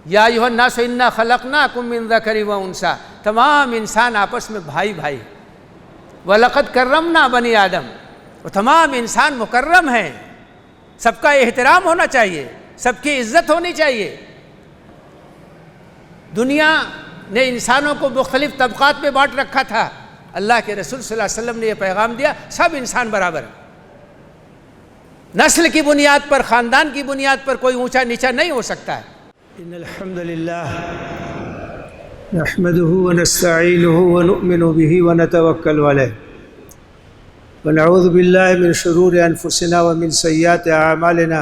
یا ایھا الناس انا خلقناکم من ذکر و انثی، تمام انسان آپس میں بھائی بھائی، وَلَقَدْ كَرَّمْنَا بَنِي آدم، وہ تمام انسان مکرم ہیں، سب کا احترام ہونا چاہیے، سب کی عزت ہونی چاہیے۔ دنیا نے انسانوں کو مختلف طبقات میں بانٹ رکھا تھا، اللہ کے رسول صلی اللہ علیہ وسلم نے یہ پیغام دیا سب انسان برابر ہیں، نسل کی بنیاد پر، خاندان کی بنیاد پر کوئی اونچا نیچا نہیں ہو سکتا ہے۔ ان الحمد للہ نحمده ونستعینه ونؤمن به ونتوکل علیہ ونعوذ باللہ من شرور انفسنا ومن سیئات اعمالنا،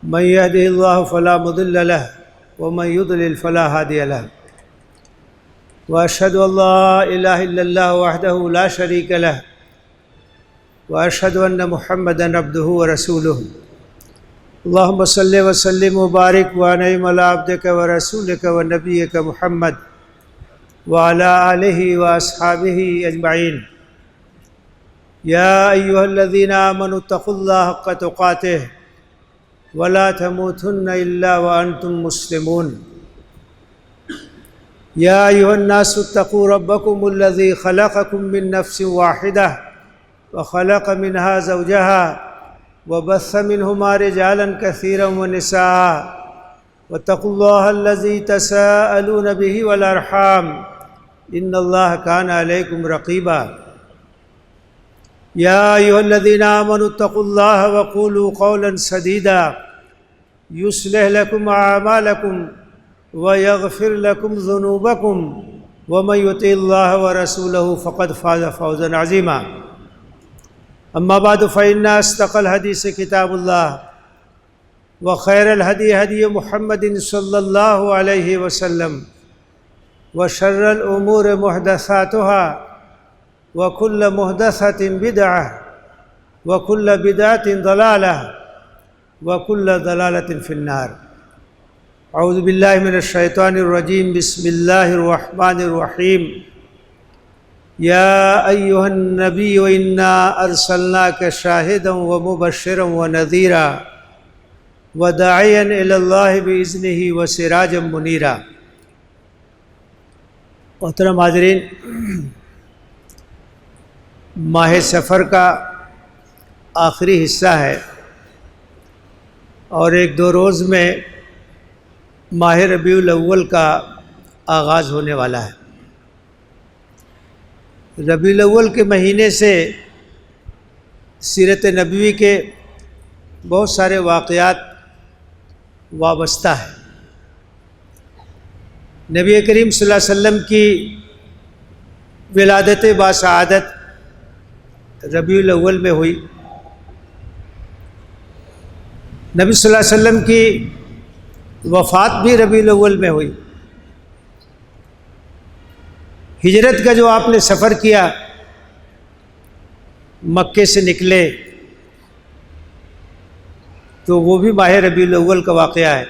من يهده اللہ فلا مضل له ومن يضلل فلا هادی له، واشهد ان لا الہ الا اللہ وحدہ لا شریک له، واشهد ان محمدا عبدہ ورسولہ، اللہم صلی وسلم وبارک وانعم علی عبدک ورسولک ونبیک محمد وعلی آلہ واصحابہ اجمعین۔ یا ایہا الذین آمنوا اتقوا اللہ حق تقاتہ ولا تموتن الا وانتم مسلمون۔ یا ایہا الناس اتقوا ربکم الذی خلقکم من نفس واحدہ وخلق منها زوجها وبث منهما رجالا كثيرا ونساء واتقوا الله الذي تساءلون به والأرحام إن الله كان عليكم رقيبا۔ يا أيها الذين آمنوا اتقوا الله وقولوا قولا سديدا يصلح لكم أعمالكم ويغفر لكم ذنوبكم ومن يطع الله ورسوله فقد فاز فوزا عظيما۔ اما بعد فإن أصدق الحديث كتاب الله وخير الهدي هدي محمد صلى الله عليه وسلم وشر الأمور محدثاتها وكل محدثة بدعة وكل بدعة ضلالة وكل ضلالة في النار۔ اعوذ بالله من الشيطان الرجيم، بسم الله الرحمن الرحيم۔ یا ایہا النبی انا ارسلناک شاہدا ومبشرا ونذیرا وداعیا الی اللہ باذنہ وسراجا منیرا۔ محترم حاضرین، ماہ سفر کا آخری حصہ ہے اور ایک دو روز میں ماہ ربیع الاول کا آغاز ہونے والا ہے۔ ربیع الاول کے مہینے سے سیرت نبوی کے بہت سارے واقعات وابستہ ہیں۔ نبی کریم صلی اللہ علیہ وسلم کی ولادت باسعادت ربیع الاول میں ہوئی، نبی صلی اللہ علیہ وسلم کی وفات بھی ربیع الاول میں ہوئی۔ ہجرت کا جو آپ نے سفر کیا، مکے سے نکلے، تو وہ بھی ماہ ربیع الاول کا واقعہ ہے۔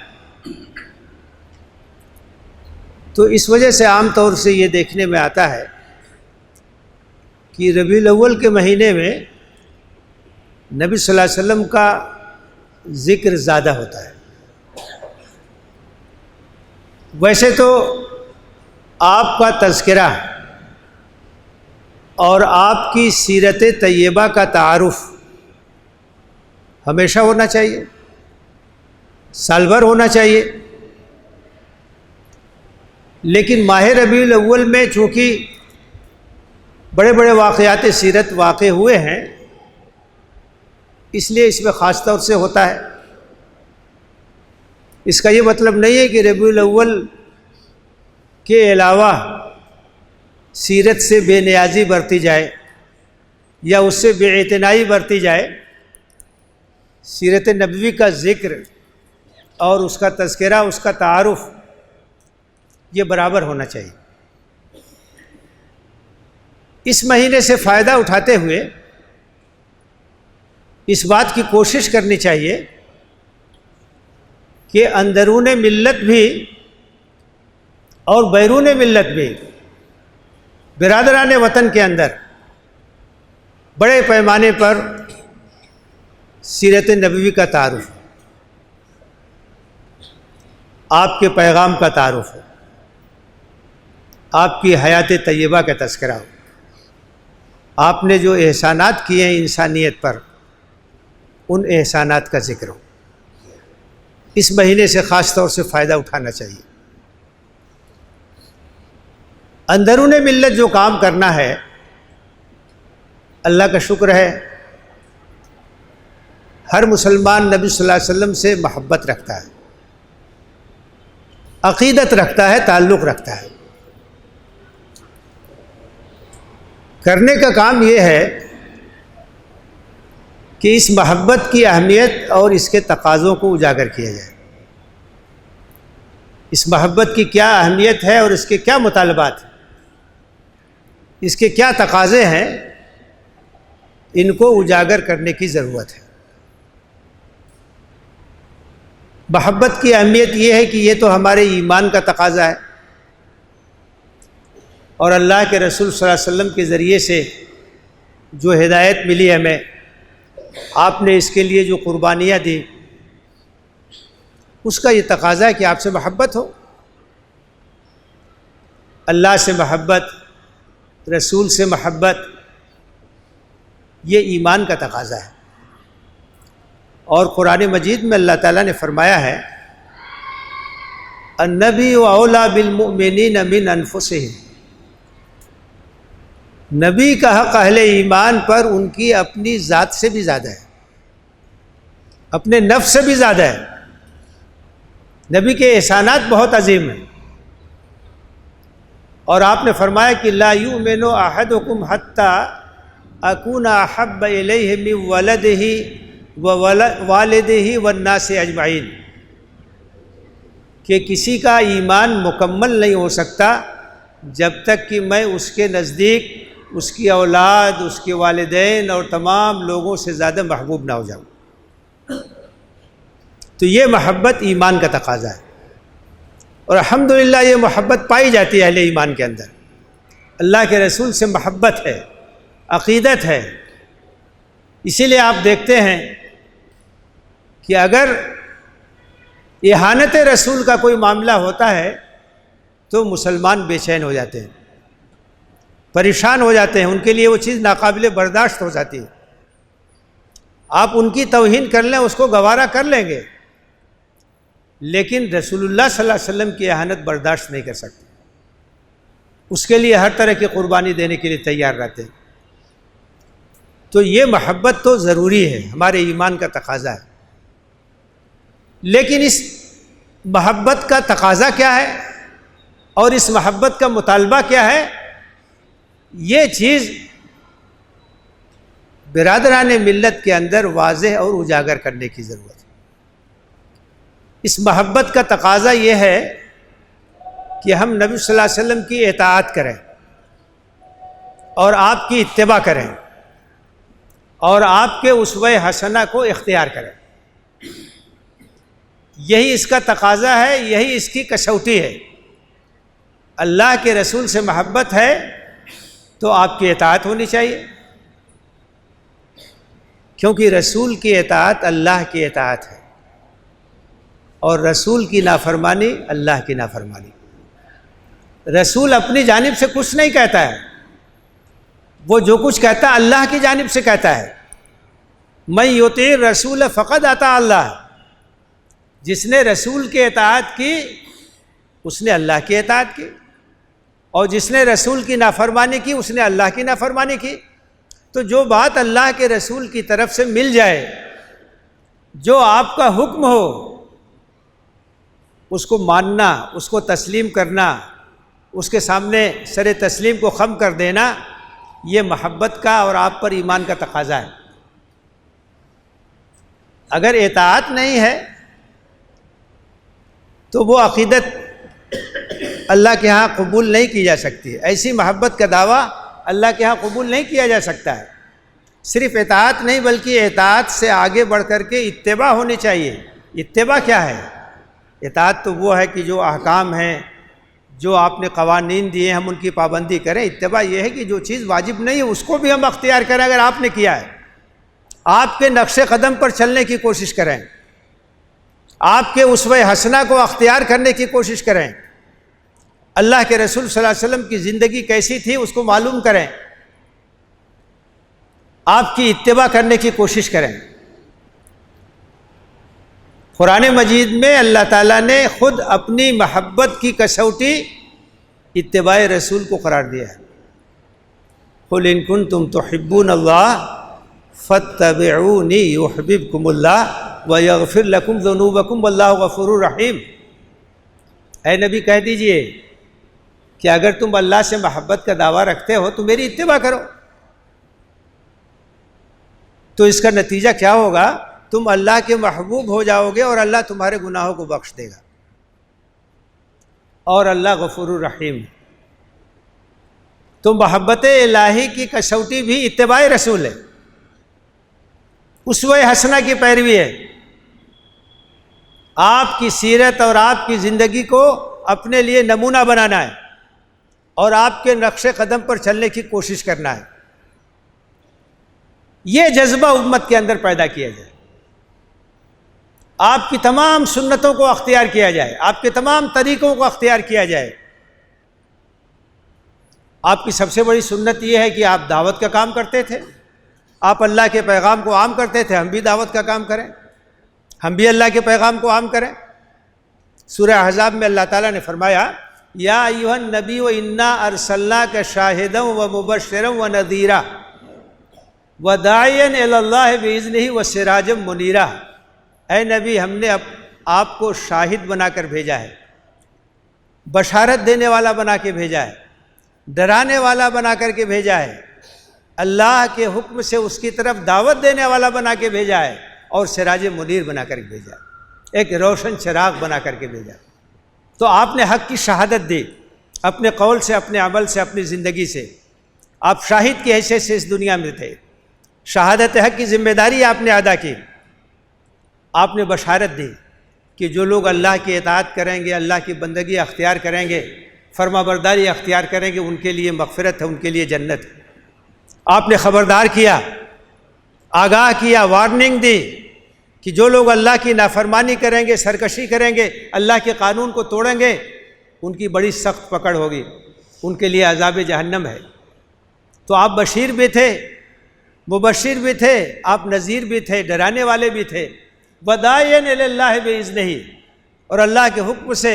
تو اس وجہ سے عام طور سے یہ دیکھنے میں آتا ہے کہ ربیع الاول کے مہینے میں نبی صلی اللہ علیہ وسلم کا ذکر زیادہ ہوتا ہے۔ ویسے تو آپ کا تذکرہ اور آپ کی سیرت طیبہ کا تعارف ہمیشہ ہونا چاہیے، سال بھر ہونا چاہیے، لیکن ماہ ربیع الاول میں چونکہ بڑے بڑے واقعات سیرت واقع ہوئے ہیں، اس لیے اس میں خاص طور سے ہوتا ہے۔ اس کا یہ مطلب نہیں ہے کہ ربیع الاول کے علاوہ سیرت سے بے نیازی برتی جائے یا اس سے بے اعتنائی برتی جائے۔ سیرت نبوی کا ذکر اور اس کا تذکرہ، اس کا تعارف، یہ برابر ہونا چاہیے۔ اس مہینے سے فائدہ اٹھاتے ہوئے اس بات کی کوشش کرنی چاہیے کہ اندرون ملت بھی اور بیرون ملت بھی، برادران وطن کے اندر بڑے پیمانے پر سیرت نبوی کا تعارف۔ آپ کے پیغام کا تعارف ہو، آپ کی حیات طیبہ کا تذکرہ ہو، آپ نے جو احسانات کیے ہیں انسانیت پر ان احسانات کا ذکر ہو۔ اس مہینے سے خاص طور سے فائدہ اٹھانا چاہیے۔ اندرون ملت جو کام کرنا ہے، اللہ کا شکر ہے ہر مسلمان نبی صلی اللہ علیہ وسلم سے محبت رکھتا ہے، عقیدت رکھتا ہے، تعلق رکھتا ہے۔ کرنے کا کام یہ ہے کہ اس محبت کی اہمیت اور اس کے تقاضوں کو اجاگر کیا جائے۔ اس محبت کی کیا اہمیت ہے اور اس کے کیا مطالبات ہیں، اس کے کیا تقاضے ہیں، ان کو اجاگر کرنے کی ضرورت ہے۔ محبت کی اہمیت یہ ہے کہ یہ تو ہمارے ایمان کا تقاضا ہے، اور اللہ کے رسول صلی اللہ علیہ وسلم کے ذریعے سے جو ہدایت ملی ہمیں، آپ نے اس کے لیے جو قربانیاں دی، اس کا یہ تقاضا ہے کہ آپ سے محبت ہو۔ اللہ سے محبت، رسول سے محبت، یہ ایمان کا تقاضا ہے۔ اور قرآن مجید میں اللہ تعالیٰ نے فرمایا ہے النبی اولیٰ بالمؤمنین من انفسہم، نبی کا حق اہل ایمان پر ان کی اپنی ذات سے بھی زیادہ ہے، اپنے نفس سے بھی زیادہ ہے۔ نبی کے احسانات بہت عظیم ہیں، اور آپ نے فرمایا کہ لا یؤمن احدکم حتی اکون احب الیہ من ولدہ ووالدہ والناس اجمعین، کہ کسی کا ایمان مکمل نہیں ہو سکتا جب تک کہ میں اس کے نزدیک اس کی اولاد، اس کے والدین اور تمام لوگوں سے زیادہ محبوب نہ ہو جاؤں۔ تو یہ محبت ایمان کا تقاضا ہے، اور الحمدللہ یہ محبت پائی جاتی ہے اہل ایمان کے اندر۔ اللہ کے رسول سے محبت ہے، عقیدت ہے۔ اسی لیے آپ دیکھتے ہیں کہ اگر اہانت رسول کا کوئی معاملہ ہوتا ہے تو مسلمان بے چین ہو جاتے ہیں، پریشان ہو جاتے ہیں، ان کے لیے وہ چیز ناقابل برداشت ہو جاتی ہے۔ آپ ان کی توہین کر لیں، اس کو گوارا کر لیں گے، لیکن رسول اللہ صلی اللہ علیہ وسلم کی اہانت برداشت نہیں کر سکتے، اس کے لیے ہر طرح کی قربانی دینے کے لیے تیار رہتے ہیں۔ تو یہ محبت تو ضروری ہے، ہمارے ایمان کا تقاضا ہے۔ لیکن اس محبت کا تقاضا کیا ہے اور اس محبت کا مطالبہ کیا ہے، یہ چیز برادران ملت کے اندر واضح اور اجاگر کرنے کی ضرورت ہے۔ اس محبت کا تقاضا یہ ہے کہ ہم نبی صلی اللہ علیہ وسلم کی اطاعت کریں اور آپ کی اتباع کریں اور آپ کے اسوہ حسنہ کو اختیار کریں۔ یہی اس کا تقاضا ہے، یہی اس کی کسوٹی ہے۔ اللہ کے رسول سے محبت ہے تو آپ کی اطاعت ہونی چاہیے، کیونکہ رسول کی اطاعت اللہ کی اطاعت ہے، اور رسول کی نافرمانی اللہ کی نافرمانی۔ رسول اپنی جانب سے کچھ نہیں کہتا ہے، وہ جو کچھ کہتا ہے اللہ کی جانب سے کہتا ہے۔ من یطیع الرسول فقد اطاع اللہ، جس نے رسول کی اطاعت کی اس نے اللہ کی اطاعت کی، اور جس نے رسول کی نافرمانی کی اس نے اللہ کی نافرمانی کی۔ تو جو بات اللہ کے رسول کی طرف سے مل جائے، جو آپ کا حکم ہو، اس کو ماننا، اس کو تسلیم کرنا، اس کے سامنے سر تسلیم کو خم کر دینا، یہ محبت کا اور آپ پر ایمان کا تقاضا ہے۔ اگر اطاعت نہیں ہے تو وہ عقیدت اللہ کے ہاں قبول نہیں کی جا سکتی۔ ایسی محبت کا دعویٰ اللہ کے ہاں قبول نہیں کیا جا سکتا ہے۔ صرف اطاعت نہیں بلکہ اطاعت سے آگے بڑھ کر کے اتباع ہونی چاہیے۔ اتباع کیا ہے؟ اطاعت تو وہ ہے کہ جو احکام ہیں، جو آپ نے قوانین دیے ہم ان کی پابندی کریں۔ اتباع یہ ہے کہ جو چیز واجب نہیں ہے اس کو بھی ہم اختیار کریں، اگر آپ نے کیا ہے، آپ کے نقش قدم پر چلنے کی کوشش کریں۔ آپ کے اسوہ حسنہ کو اختیار کرنے کی کوشش کریں، اللہ کے رسول صلی اللہ علیہ وسلم کی زندگی کیسی تھی اس کو معلوم کریں، آپ کی اتباع کرنے کی کوشش کریں۔ قرآن مجید میں اللہ تعالیٰ نے خود اپنی محبت کی کسوٹی اتباع رسول کو قرار دیا ہے۔ قُلْ إِن كُنتُمْ تُحِبُّونَ اللَّهَ فَاتَّبِعُونِي يُحْبِبْكُمُ اللَّهُ وَيَغْفِرْ لَكُمْ ذُنُوبَكُمْ وَاللَّهُ غَفُورٌ رَحِيمٌ۔ اے نبی کہہ دیجئے کہ اگر تم اللہ سے محبت کا دعویٰ رکھتے ہو تو میری اتباع کرو، تو اس کا نتیجہ کیا ہوگا؟ تم اللہ کے محبوب ہو جاؤ گے اور اللہ تمہارے گناہوں کو بخش دے گا، اور اللہ غفور الرحیم۔ تو محبت الہی کی کسوٹی بھی اتباع رسول ہے، اسوہ حسنہ کی پیروی ہے۔ آپ کی سیرت اور آپ کی زندگی کو اپنے لیے نمونہ بنانا ہے اور آپ کے نقش قدم پر چلنے کی کوشش کرنا ہے۔ یہ جذبہ امت کے اندر پیدا کیا جائے، آپ کی تمام سنتوں کو اختیار کیا جائے، آپ کے تمام طریقوں کو اختیار کیا جائے۔ آپ کی سب سے بڑی سنت یہ ہے کہ آپ دعوت کا کام کرتے تھے، آپ اللہ کے پیغام کو عام کرتے تھے، ہم بھی دعوت کا کام کریں، ہم بھی اللہ کے پیغام کو عام کریں۔ سورہ احزاب میں اللہ تعالیٰ نے فرمایا یا ایھا النبی انا ارسلناک شاہدا ومبشرا ونذیرا وداعیا الی اللہ باذنہ وسراجا منیرا۔ اے نبی، ہم نے آپ کو شاہد بنا کر بھیجا ہے، بشارت دینے والا بنا کے بھیجا ہے، ڈرانے والا بنا کر کے بھیجا ہے، اللہ کے حکم سے اس کی طرف دعوت دینے والا بنا کے بھیجا ہے، اور سراج منیر بنا کر کے بھیجا ہے، ایک روشن چراغ بنا کر کے بھیجا ہے۔ تو آپ نے حق کی شہادت دی، اپنے قول سے، اپنے عمل سے، اپنی زندگی سے۔ آپ شاہد کی حیثیت سے اس دنیا میں تھے، شہادت حق کی ذمہ داری آپ نے ادا کی۔ آپ نے بشارت دی کہ جو لوگ اللہ کی اطاعت کریں گے، اللہ کی بندگی اختیار کریں گے، فرما برداری اختیار کریں گے، ان کے لیے مغفرت ہے، ان کے لیے جنت ہے۔ آپ نے خبردار کیا، آگاہ کیا، وارننگ دی کہ جو لوگ اللہ کی نافرمانی کریں گے، سرکشی کریں گے، اللہ کے قانون کو توڑیں گے، ان کی بڑی سخت پکڑ ہوگی، ان کے لیے عذاب جہنم ہے۔ تو آپ بشیر بھی تھے، مبشر بھی تھے، آپ نذیر بھی تھے، ڈرانے والے بھی تھے، وداعیا الی اللہ باذنہ، اور اللہ کے حکم سے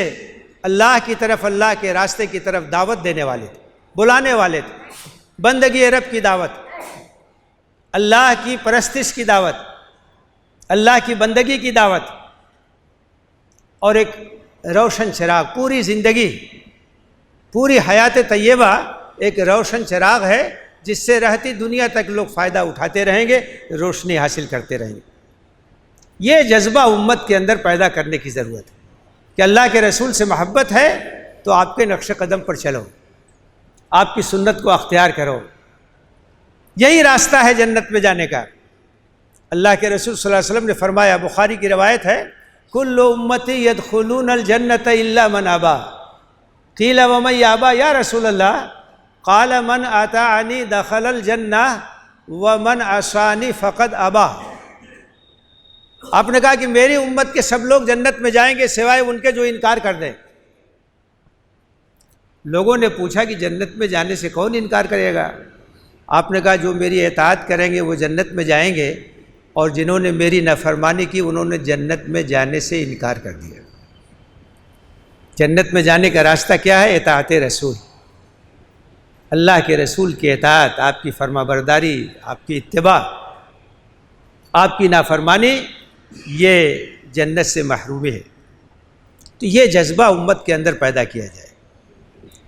اللہ کی طرف، اللہ کے راستے کی طرف دعوت دینے والے تھے، بلانے والے تھے، بندگی رب کی دعوت، اللہ کی پرستش کی دعوت، اللہ کی بندگی کی دعوت، اور ایک روشن چراغ۔ پوری زندگی، پوری حیات طیبہ ایک روشن چراغ ہے جس سے رہتی دنیا تک لوگ فائدہ اٹھاتے رہیں گے، روشنی حاصل کرتے رہیں گے۔ یہ جذبہ امت کے اندر پیدا کرنے کی ضرورت ہے کہ اللہ کے رسول سے محبت ہے تو آپ کے نقش قدم پر چلو، آپ کی سنت کو اختیار کرو، یہی راستہ ہے جنت میں جانے کا۔ اللہ کے رسول صلی اللہ علیہ وسلم نے فرمایا، بخاری کی روایت ہے، کل امتی یدخلون الجنت الا من ابا، قیل ومن یابا یا رسول اللہ، قال من اطاعنی دخل الجنہ ومن عصانی فقد ابا۔ آپ نے کہا کہ میری امت کے سب لوگ جنت میں جائیں گے سوائے ان کے جو انکار کر دیں۔ لوگوں نے پوچھا کہ جنت میں جانے سے کون انکار کرے گا؟ آپ نے کہا جو میری اطاعت کریں گے وہ جنت میں جائیں گے، اور جنہوں نے میری نافرمانی کی انہوں نے جنت میں جانے سے انکار کر دیا۔ جنت میں جانے کا راستہ کیا ہے؟ اطاعت رسول، اللہ کے رسول کی اطاعت، آپ کی فرما برداری، آپ کی اتباع۔ آپ کی نافرمانی یہ جنت سے محرومی ہے۔ تو یہ جذبہ امت کے اندر پیدا کیا جائے۔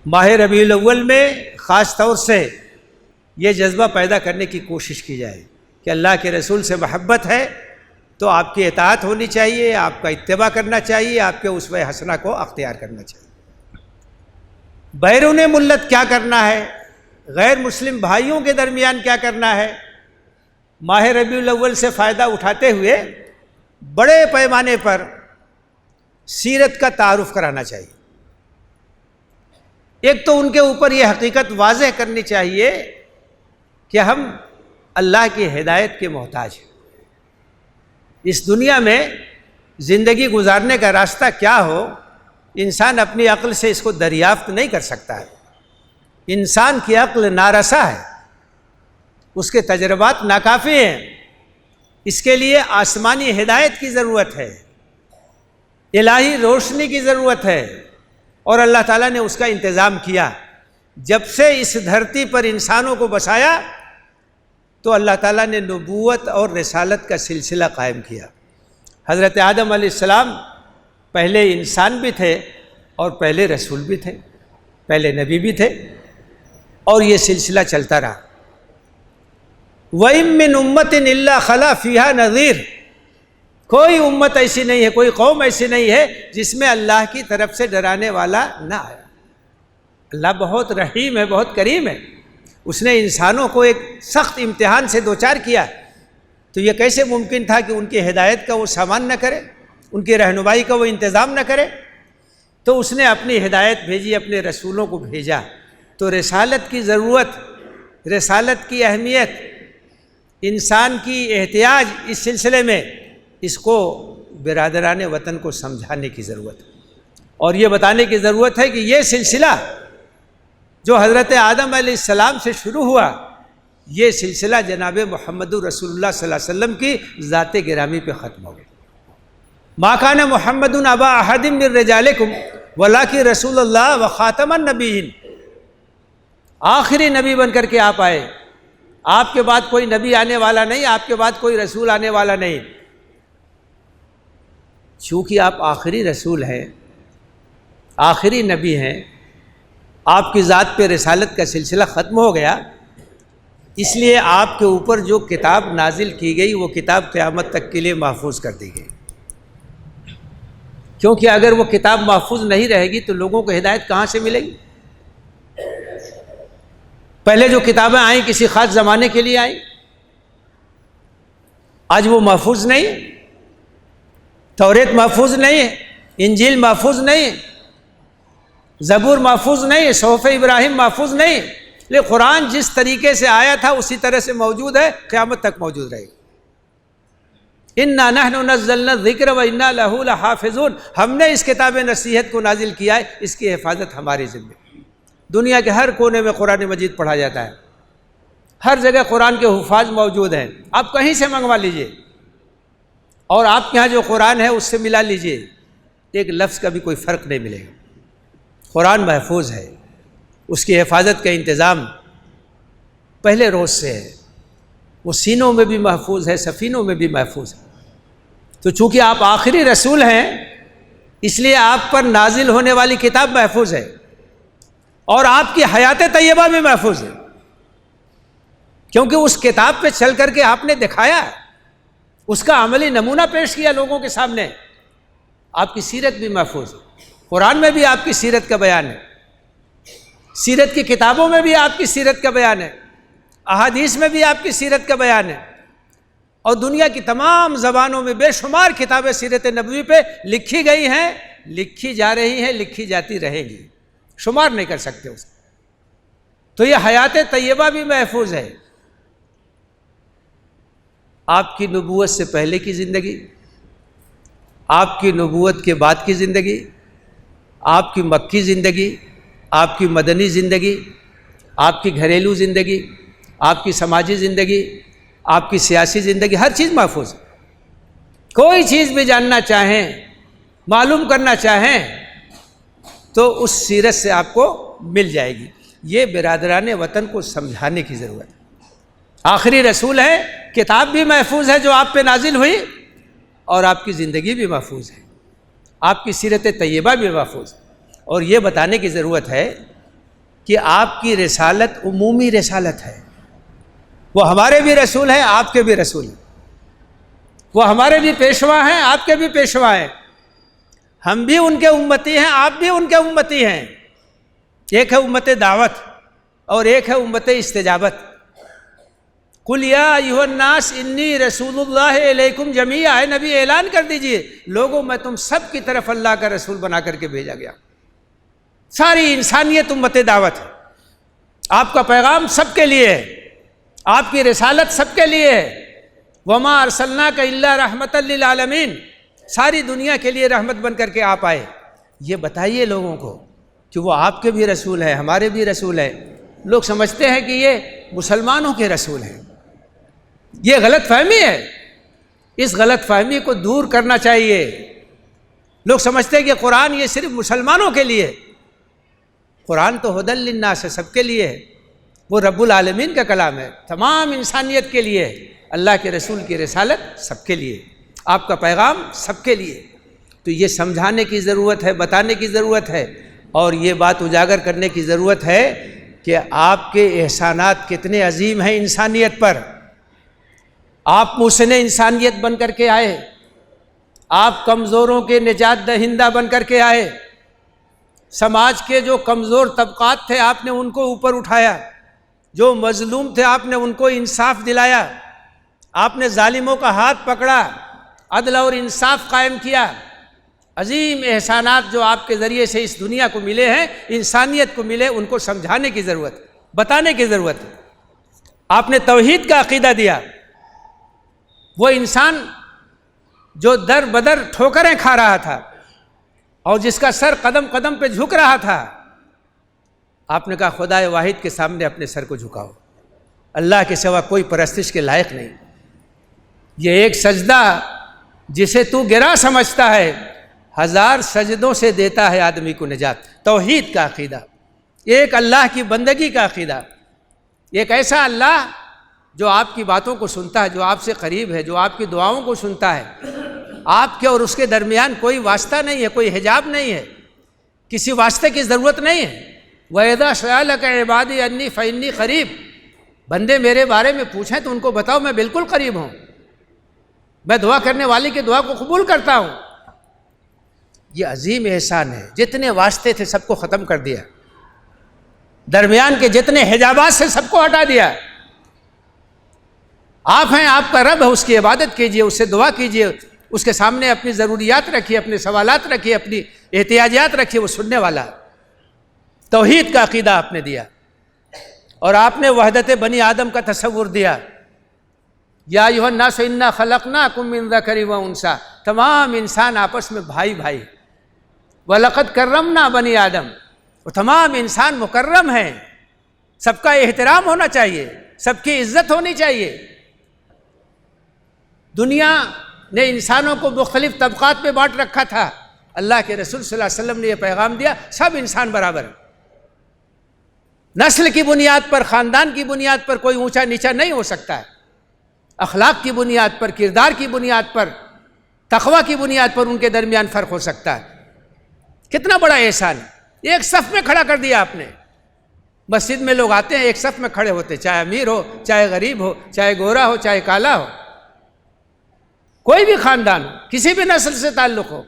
ماہ ربیع الاول میں خاص طور سے یہ جذبہ پیدا کرنے کی کوشش کی جائے کہ اللہ کے رسول سے محبت ہے تو آپ کی اطاعت ہونی چاہیے، آپ کا اتباع کرنا چاہیے، آپ کے اسوہ حسنہ کو اختیار کرنا چاہیے۔ بیرون ملت کیا کرنا ہے، غیر مسلم بھائیوں کے درمیان کیا کرنا ہے، ماہ ربیع الاول سے فائدہ اٹھاتے ہوئے بڑے پیمانے پر سیرت کا تعارف کرانا چاہیے۔ ایک تو ان کے اوپر یہ حقیقت واضح کرنی چاہیے کہ ہم اللہ کی ہدایت کے محتاج ہیں۔ اس دنیا میں زندگی گزارنے کا راستہ کیا ہو، انسان اپنی عقل سے اس کو دریافت نہیں کر سکتا ہے۔ انسان کی عقل نارسا ہے، اس کے تجربات ناکافی ہیں، اس کے لیے آسمانی ہدایت کی ضرورت ہے، الہی روشنی کی ضرورت ہے، اور اللہ تعالیٰ نے اس کا انتظام کیا۔ جب سے اس دھرتی پر انسانوں کو بسایا تو اللہ تعالیٰ نے نبوت اور رسالت کا سلسلہ قائم کیا۔ حضرت آدم علیہ السلام پہلے انسان بھی تھے اور پہلے رسول بھی تھے، پہلے نبی بھی تھے، اور یہ سلسلہ چلتا رہا۔ وَإِن مِّنْ أُمَّةٍ إِلَّا خَلَا فِيهَا نَذِيرٌ، کوئی امت ایسی نہیں ہے، کوئی قوم ایسی نہیں ہے جس میں اللہ کی طرف سے ڈرانے والا نہ آیا۔ اللہ بہت رحیم ہے، بہت کریم ہے، اس نے انسانوں کو ایک سخت امتحان سے دوچار کیا، تو یہ کیسے ممکن تھا کہ ان کی ہدایت کا وہ سامان نہ کرے، ان کی رہنمائی کا وہ انتظام نہ کرے؟ تو اس نے اپنی ہدایت بھیجی، اپنے رسولوں کو بھیجا۔ تو رسالت کی ضرورت، رسالت کی اہمیت، انسان کی احتیاج اس سلسلے میں، اس کو برادران وطن کو سمجھانے کی ضرورت ہے، اور یہ بتانے کی ضرورت ہے کہ یہ سلسلہ جو حضرت آدم علیہ السلام سے شروع ہوا، یہ سلسلہ جناب محمد رسول اللہ صلی اللہ علیہ وسلم کی ذات گرامی پہ ختم ہو گیا۔ ما کان محمد ابا احد من رجالکم ولکن رسول اللہ وخاتم النبیین، آخری نبی بن کر کے آپ آئے، آپ کے بعد کوئی نبی آنے والا نہیں، آپ کے بعد کوئی رسول آنے والا نہیں۔ چونکہ آپ آخری رسول ہیں، آخری نبی ہیں، آپ کی ذات پہ رسالت کا سلسلہ ختم ہو گیا، اس لیے آپ کے اوپر جو کتاب نازل کی گئی وہ کتاب قیامت تک کے لیے محفوظ کر دی گئی، کیونکہ اگر وہ کتاب محفوظ نہیں رہے گی تو لوگوں کو ہدایت کہاں سے ملے گی؟ پہلے جو کتابیں آئیں کسی خاص زمانے کے لیے آئیں، آج وہ محفوظ نہیں، توریت محفوظ نہیں ہے، انجیل محفوظ نہیں، زبور محفوظ نہیں، صحف ابراہیم محفوظ نہیں، لیکن قرآن جس طریقے سے آیا تھا اسی طرح سے موجود ہے، قیامت تک موجود رہے گا۔ اِنَّا نَحْنُ نَزَّلْنَا الذِّكْرَ وَإِنَّا لَهُ لَحَافِظُونَ، ہم نے اس کتاب نصیحت کو نازل کیا ہے، اس کی حفاظت ہماری ذمہ ہے۔ دنیا کے ہر کونے میں قرآن مجید پڑھا جاتا ہے، ہر جگہ قرآن کے حفاظ موجود ہیں، آپ کہیں سے منگوا لیجئے، اور آپ کے ہاں جو قرآن ہے اس سے ملا لیجئے، ایک لفظ کا بھی کوئی فرق نہیں ملے گا۔ قرآن محفوظ ہے، اس کی حفاظت کا انتظام پہلے روز سے ہے، وہ سینوں میں بھی محفوظ ہے، سفینوں میں بھی محفوظ ہے۔ تو چونکہ آپ آخری رسول ہیں، اس لیے آپ پر نازل ہونے والی کتاب محفوظ ہے، اور آپ کی حیات طیبہ بھی محفوظ ہے، کیونکہ اس کتاب پہ چل کر کے آپ نے دکھایا، اس کا عملی نمونہ پیش کیا لوگوں کے سامنے۔ آپ کی سیرت بھی محفوظ ہے، قرآن میں بھی آپ کی سیرت کا بیان ہے، سیرت کی کتابوں میں بھی آپ کی سیرت کا بیان ہے، احادیث میں بھی آپ کی سیرت کا بیان ہے، اور دنیا کی تمام زبانوں میں بے شمار کتابیں سیرت نبوی پہ لکھی گئی ہیں، لکھی جا رہی ہیں، لکھی جاتی رہیں گی، شمار نہیں کر سکتے اس کو۔ تو یہ حیات طیبہ بھی محفوظ ہے، آپ کی نبوت سے پہلے کی زندگی، آپ کی نبوت کے بعد کی زندگی، آپ کی مکی زندگی، آپ کی مدنی زندگی، آپ کی گھریلو زندگی، آپ کی سماجی زندگی، آپ کی سیاسی زندگی، ہر چیز محفوظ ہے۔ کوئی چیز بھی جاننا چاہیں، معلوم کرنا چاہیں تو اس سیرت سے آپ کو مل جائے گی۔ یہ برادران وطن کو سمجھانے کی ضرورت ہے۔ آخری رسول ہے، کتاب بھی محفوظ ہے جو آپ پہ نازل ہوئی، اور آپ کی زندگی بھی محفوظ ہے، آپ کی سیرت طیبہ بھی محفوظ ہے۔ اور یہ بتانے کی ضرورت ہے کہ آپ کی رسالت عمومی رسالت ہے، وہ ہمارے بھی رسول ہیں، آپ کے بھی رسول ہیں، وہ ہمارے بھی پیشوا ہیں، آپ کے بھی پیشوا ہیں، ہم بھی ان کے امتی ہیں، آپ بھی ان کے امتی ہیں۔ ایک ہے امت دعوت اور ایک ہے امت استجابت۔ قل یا ایھا الناس انی رسول اللہ علیکم جمیعا، اے نبی اعلان کر دیجئے لوگوں میں تم سب کی طرف اللہ کا رسول بنا کر کے بھیجا گیا، ساری انسانیت امت دعوت ہے، آپ کا پیغام سب کے لیے ہے، آپ کی رسالت سب کے لیے ہے۔ وما ارسلناک الا رحمۃ للعالمین، ساری دنیا کے لیے رحمت بن کر کے آپ آئے۔ یہ بتائیے لوگوں کو کہ وہ آپ کے بھی رسول ہیں، ہمارے بھی رسول ہیں۔ لوگ سمجھتے ہیں کہ یہ مسلمانوں کے رسول ہیں، یہ غلط فہمی ہے۔ اس غلط فہمی کو دور کرنا چاہیے۔ لوگ سمجھتے ہیں کہ قرآن یہ صرف مسلمانوں کے لیے، قرآن تو ھدی للناس ہے، سب کے لیے ہے۔ وہ رب العالمین کا کلام ہے، تمام انسانیت کے لیے۔ اللہ کے رسول کی رسالت سب کے لیے، آپ کا پیغام سب کے لیے۔ تو یہ سمجھانے کی ضرورت ہے، بتانے کی ضرورت ہے، اور یہ بات اجاگر کرنے کی ضرورت ہے کہ آپ کے احسانات کتنے عظیم ہیں انسانیت پر۔ آپ محسن انسانیت بن کر کے آئے، آپ کمزوروں کے نجات دہندہ بن کر کے آئے۔ سماج کے جو کمزور طبقات تھے آپ نے ان کو اوپر اٹھایا، جو مظلوم تھے آپ نے ان کو انصاف دلایا، آپ نے ظالموں کا ہاتھ پکڑا، عدل اور انصاف قائم کیا۔ عظیم احسانات جو آپ کے ذریعے سے اس دنیا کو ملے ہیں، انسانیت کو ملے، ان کو سمجھانے کی ضرورت ہے، بتانے کی ضرورت ہے۔ آپ نے توحید کا عقیدہ دیا۔ وہ انسان جو در بدر ٹھوکریں کھا رہا تھا اور جس کا سر قدم قدم پہ جھک رہا تھا، آپ نے کہا خدائے واحد کے سامنے اپنے سر کو جھکاؤ، اللہ کے سوا کوئی پرستش کے لائق نہیں۔ یہ ایک سجدہ جسے تو گرا سمجھتا ہے، 1000 سجدوں سے دیتا ہے آدمی کو نجات۔ توحید کا عقیدہ، ایک اللہ کی بندگی کا عقیدہ، ایک ایسا اللہ جو آپ کی باتوں کو سنتا ہے، جو آپ سے قریب ہے، جو آپ کی دعاؤں کو سنتا ہے۔ آپ کے اور اس کے درمیان کوئی واسطہ نہیں ہے، کوئی حجاب نہیں ہے، کسی واسطے کی ضرورت نہیں ہے۔ وَإِذَا سَأَلَكَ عِبَادِي عَنِّي فَإِنِّي قَرِيبٌ، بندے میرے بارے میں پوچھیں تو ان کو بتاؤ میں بالکل قریب ہوں، میں دعا کرنے والے کی دعا کو قبول کرتا ہوں۔ یہ عظیم احسان ہے۔ جتنے واسطے تھے سب کو ختم کر دیا، درمیان کے جتنے حجابات سے سب کو ہٹا دیا۔ آپ ہیں، آپ کا رب ہے، اس کی عبادت کیجئے، اس سے دعا کیجئے، اس کے سامنے اپنی ضروریات رکھیے، اپنے سوالات رکھیے، اپنی احتیاجات رکھیے، وہ سننے والا۔ توحید کا عقیدہ آپ نے دیا، اور آپ نے وحدت بنی آدم کا تصور دیا۔ یا ایھا الناس انا خلقناکم من ذکر و انثی، تمام انسان آپس میں بھائی بھائی۔ وَلَقَدْ كَرَّمْنَا بنی آدم، وہ تمام انسان مکرم ہیں، سب کا احترام ہونا چاہیے، سب کی عزت ہونی چاہیے۔ دنیا نے انسانوں کو مختلف طبقات میں بانٹ رکھا تھا، اللہ کے رسول صلی اللہ علیہ وسلم نے یہ پیغام دیا، سب انسان برابر ہیں۔ نسل کی بنیاد پر، خاندان کی بنیاد پر کوئی اونچا نیچا نہیں ہو سکتا ہے۔ اخلاق کی بنیاد پر، کردار کی بنیاد پر، تقویٰ کی بنیاد پر ان کے درمیان فرق ہو سکتا ہے۔ کتنا بڑا احسان ہے، ایک صف میں کھڑا کر دیا آپ نے۔ مسجد میں لوگ آتے ہیں، ایک صف میں کھڑے ہوتے، چاہے امیر ہو، چاہے غریب ہو، چاہے گورا ہو، چاہے کالا ہو، کوئی بھی خاندان ہو، کسی بھی نسل سے تعلق ہو،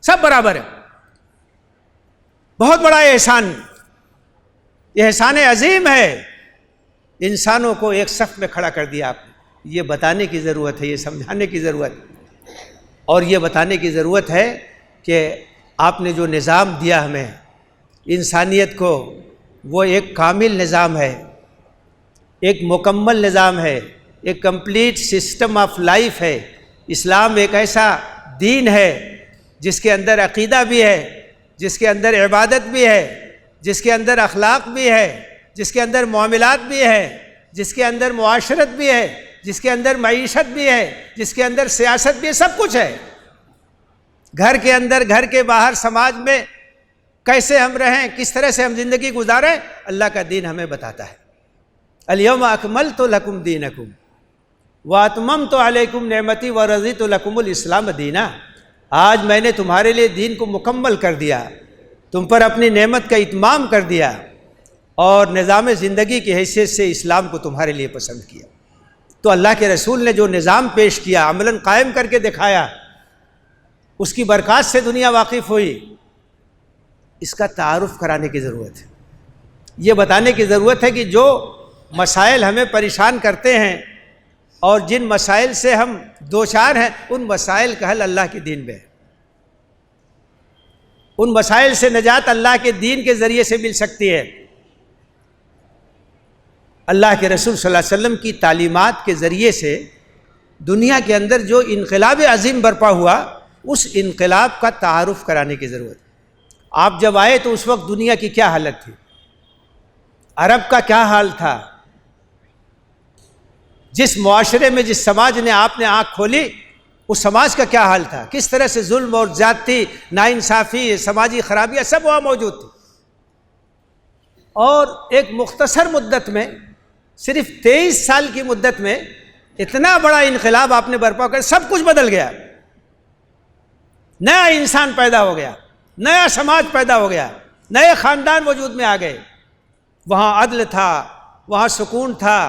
سب برابر ہے۔ بہت بڑا احسان، احسان عظیم ہے۔ انسانوں کو ایک صف میں کھڑا کر دیا آپ نے۔ یہ بتانے کی ضرورت ہے، یہ سمجھانے کی ضرورت ہے، اور یہ بتانے کی ضرورت ہے کہ آپ نے جو نظام دیا ہمیں انسانیت کو، وہ ایک کامل نظام ہے، ایک مکمل نظام ہے، ایک کمپلیٹ سسٹم آف لائف ہے۔ اسلام ایک ایسا دین ہے جس کے اندر عقیدہ بھی ہے، جس کے اندر عبادت بھی ہے، جس کے اندر اخلاق بھی ہے، جس کے اندر معاملات بھی ہے، جس کے اندر معاشرت بھی ہے، جس کے اندر معیشت بھی ہے، جس کے اندر سیاست بھی ہے، سب کچھ ہے۔ گھر کے اندر، گھر کے باہر، سماج میں کیسے ہم رہیں، کس طرح سے ہم زندگی گزاریں، اللہ کا دین ہمیں بتاتا ہے۔ الیوم اکملت لکم دینکم واتممت علیکم نعمتی ورضیت لکم الاسلام دینا۔ آج میں نے تمہارے لیے دین کو مکمل کر دیا، تم پر اپنی نعمت کا اتمام کر دیا، اور نظام زندگی کی حیثیت سے اسلام کو تمہارے لیے پسند کیا۔ تو اللہ کے رسول نے جو نظام پیش کیا، عملاً قائم کر کے دکھایا، اس کی برکات سے دنیا واقف ہوئی۔ اس کا تعارف کرانے کی ضرورت ہے، یہ بتانے کی ضرورت ہے کہ جو مسائل ہمیں پریشان کرتے ہیں اور جن مسائل سے ہم دوچار ہیں، ان مسائل کا حل اللہ کے دین میں ہے۔ ان مسائل سے نجات اللہ کے دین کے ذریعے سے مل سکتی ہے۔ اللہ کے رسول صلی اللہ علیہ وسلم کی تعلیمات کے ذریعے سے دنیا کے اندر جو انقلاب عظیم برپا ہوا، اس انقلاب کا تعارف کرانے کی ضرورت ہے۔ آپ جب آئے تو اس وقت دنیا کی کیا حالت تھی، عرب کا کیا حال تھا، جس معاشرے میں جس سماج نے آپ نے آنکھ کھولی اس سماج کا کیا حال تھا، کس طرح سے ظلم اور زیادتی، ناانصافی، سماجی خرابیاں سب وہاں موجود تھی۔ اور ایک مختصر مدت میں، صرف 23 سال کی مدت میں اتنا بڑا انقلاب آپ نے برپا کر سب کچھ بدل گیا، نیا انسان پیدا ہو گیا، نیا سماج پیدا ہو گیا، نئے خاندان وجود میں آ گئے۔ وہاں عدل تھا، وہاں سکون تھا،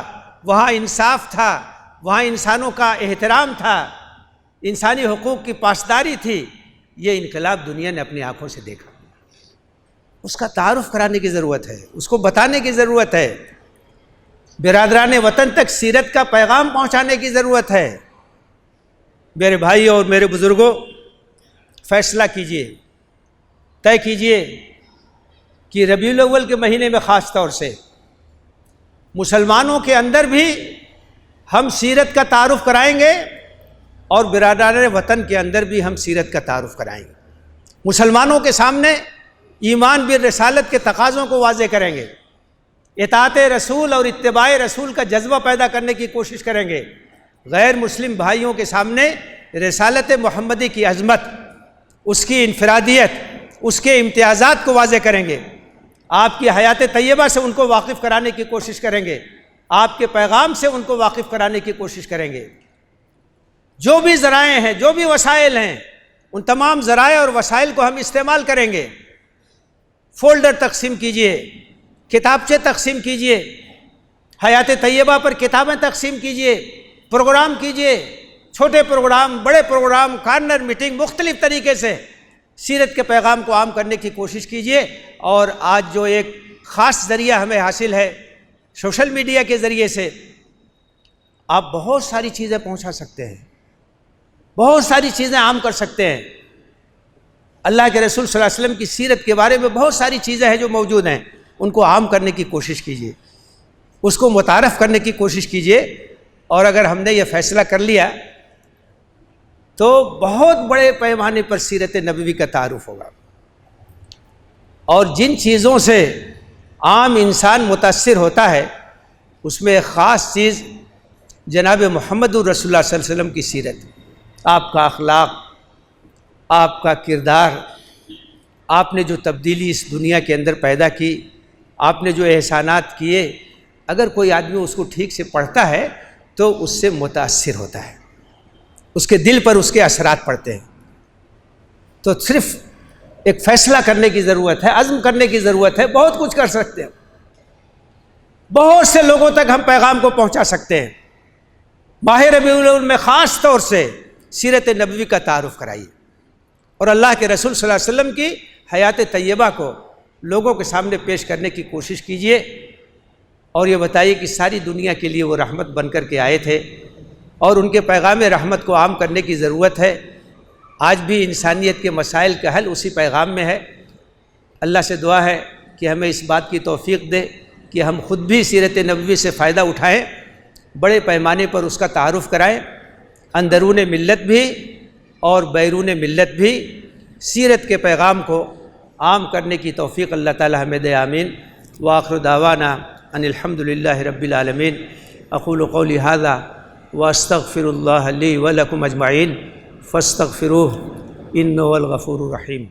وہاں انصاف تھا، وہاں انسانوں کا احترام تھا، انسانی حقوق کی پاسداری تھی۔ یہ انقلاب دنیا نے اپنی آنکھوں سے دیکھا، اس کا تعارف کرانے کی ضرورت ہے، اس کو بتانے کی ضرورت ہے، برادران وطن تک سیرت کا پیغام پہنچانے کی ضرورت ہے۔ میرے بھائی اور میرے بزرگوں، فیصلہ کیجئے، طے کیجئے کہ ربیع الاول کے مہینے میں خاص طور سے مسلمانوں کے اندر بھی ہم سیرت کا تعارف کرائیں گے اور برادران وطن کے اندر بھی ہم سیرت کا تعارف کرائیں گے۔ مسلمانوں کے سامنے ایمان بالرسالت کے تقاضوں کو واضح کریں گے، اطاعت رسول اور اتباع رسول کا جذبہ پیدا کرنے کی کوشش کریں گے۔ غیر مسلم بھائیوں کے سامنے رسالت محمدی کی عظمت، اس کی انفرادیت، اس کے امتیازات کو واضح کریں گے۔ آپ کی حیات طیبہ سے ان کو واقف کرانے کی کوشش کریں گے، آپ کے پیغام سے ان کو واقف کرانے کی کوشش کریں گے۔ جو بھی ذرائع ہیں، جو بھی وسائل ہیں، ان تمام ذرائع اور وسائل کو ہم استعمال کریں گے۔ فولڈر تقسیم کیجئے، کتابچے تقسیم کیجئے، حیات طیبہ پر کتابیں تقسیم کیجئے، پروگرام کیجئے، چھوٹے پروگرام، بڑے پروگرام، کارنر میٹنگ، مختلف طریقے سے سیرت کے پیغام کو عام کرنے کی کوشش کیجئے۔ اور آج جو ایک خاص ذریعہ ہمیں حاصل ہے سوشل میڈیا کے ذریعے سے، آپ بہت ساری چیزیں پہنچا سکتے ہیں، بہت ساری چیزیں عام کر سکتے ہیں۔ اللہ کے رسول صلی اللہ علیہ وسلم کی سیرت کے بارے میں بہت ساری چیزیں ہیں جو موجود ہیں، ان کو عام کرنے کی کوشش کیجئے، اس کو متعارف کرنے کی کوشش کیجئے۔ اور اگر ہم نے یہ فیصلہ کر لیا تو بہت بڑے پیمانے پر سیرت نبوی کا تعارف ہوگا۔ اور جن چیزوں سے عام انسان متاثر ہوتا ہے اس میں ایک خاص چیز جناب محمد الرسول اللہ صلی اللہ علیہ وسلم کی سیرت، آپ کا اخلاق، آپ کا کردار، آپ نے جو تبدیلی اس دنیا کے اندر پیدا کی، آپ نے جو احسانات کیے، اگر کوئی آدمی اس کو ٹھیک سے پڑھتا ہے تو اس سے متاثر ہوتا ہے، اس کے دل پر اس کے اثرات پڑتے ہیں۔ تو صرف ایک فیصلہ کرنے کی ضرورت ہے، عزم کرنے کی ضرورت ہے، بہت کچھ کر سکتے ہیں، بہت سے لوگوں تک ہم پیغام کو پہنچا سکتے ہیں۔ ماہ ربیع الاول میں خاص طور سے سیرت نبوی کا تعارف کرائیے اور اللہ کے رسول صلی اللہ علیہ وسلم کی حیات طیبہ کو لوگوں کے سامنے پیش کرنے کی کوشش کیجئے، اور یہ بتائیے کہ ساری دنیا کے لیے وہ رحمت بن کر کے آئے تھے اور ان کے پیغام رحمت کو عام کرنے کی ضرورت ہے۔ آج بھی انسانیت کے مسائل کا حل اسی پیغام میں ہے۔ اللہ سے دعا ہے کہ ہمیں اس بات کی توفیق دے کہ ہم خود بھی سیرت نبوی سے فائدہ اٹھائیں، بڑے پیمانے پر اس کا تعارف کرائیں، اندرون ملت بھی اور بیرون ملت بھی سیرت کے پیغام کو عام کرنے کی توفیق اللہ تعالی ہمیں دے، آمین۔ وآخر دعوانا ان الحمد للہ رب العالمین۔ اقول قولی ھذا واستغفر اللہ لی ولکم اجمعین فاستغفروہ انہ هو الغفور الرحیم۔